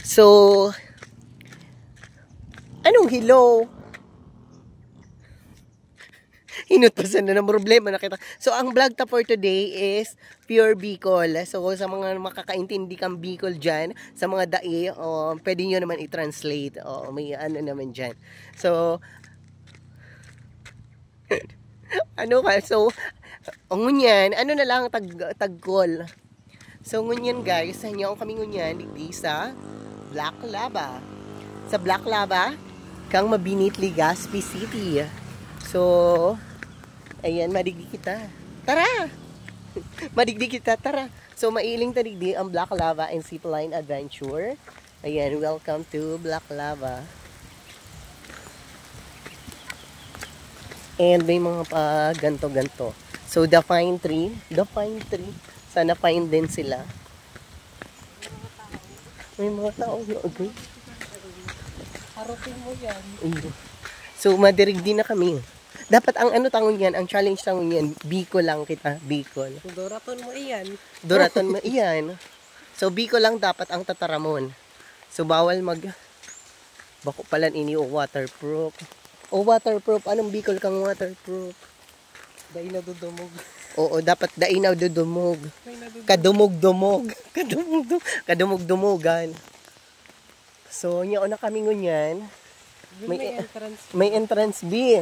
So, anong hello? Hinutpasan na ng problema nakita. So, ang vlog ta for today is pure Bicol. So, sa mga makakaintindi kang Bicol dyan, sa mga dai, pwede nyo naman i-translate. May ano naman dyan. So, ano ka? So, ngunyan, ano na lang tagkol. So, ngunyan guys, sa inyo kami ngunyan, digdi sa Black Lava. Sa Black Lava, kang Mabinit, Legazpi City. So, ayan, madigdi kita. Tara! Madigdi kita, tara. So, mailing tadigdi ang Black Lava and Zipline Adventure. Ayan, welcome to Black Lava. And may mga pa ganto-ganto. So, the pine tree. Sana pine din sila. May mga tao. Okay. Harapin mo yan. So, madirigdi na kami. Dapat ang ano tangon yan, ang challenge tangon yan, Bicol lang kita, Bicol. So, doraton mo iyan. Doraton mo iyan. So, Bicol lang dapat ang tataramon. So, bawal bako palan ini o waterproof. O waterproof, anong Bicol kang waterproof? Dahil nadudumog. Oo, dapat dainaw dudumog. Kadumog-dumog. Kadumog-dumugan. So, nyo na kami ngunyan. May entrance B.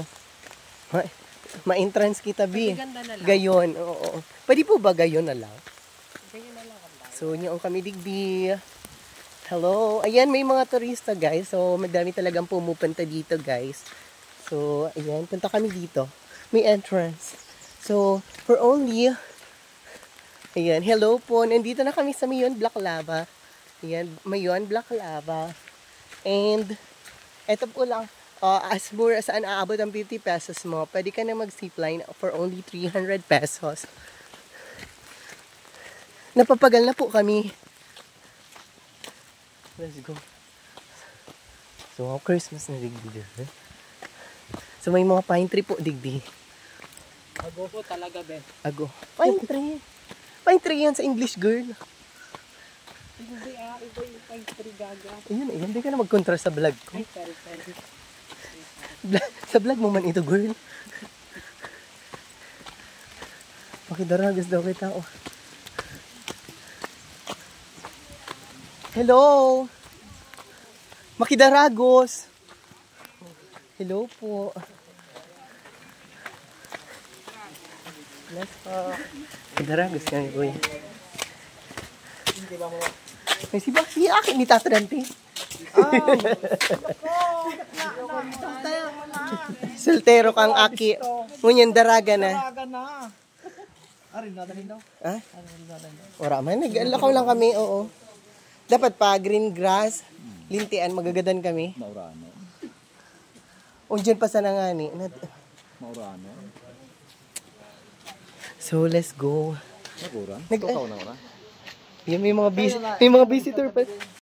Ma-entrance kita B. Gayon, oo. Pwede po ba gayon na lang? Gayon na lang. So, nyo kami digbi. Hello. Ayan, may mga turista guys. So, madami talagang pumupunta dito guys. So, ayan, punta kami dito. May entrance. So, for only, ayan, hello po. Nandito na kami sa Mayon Black Lava. Ayan, Mayon Black Lava. And, eto po lang, as more as saan aabot ang 50 pesos mo, pwede ka na mag-zipline for only 300 pesos. Napapagal na po kami. Let's go. So, Christmas na digdi. So, may mga pine tree po digdi. Ago po talaga, Ben. Ago. Pine tree. Pine tree yan sa English, girl. Hindi iba yung pine tree gaga. Ayun, hindi ka na mag-contra sa vlog ko. Ay, sorry. Sa vlog mo man ito, girl. Pakidaragas daw kita, oh. Hello! Makidaragos! Hello po. Bless po. Makidaragos kami, boy. May si akin ni Tatrante. Soltero kang aki. Ngunyan daraga na. Arin na daw. Ha? Ora man, nag-alakaw lang kami, oo. Dapat pa green grass, lintian, magagadan kami. Maurano. O dyan pa sa nangani. Maurano. So, let's go. Nakuran? Nag- Tukaw na ora? Yan, may mga visitor pa.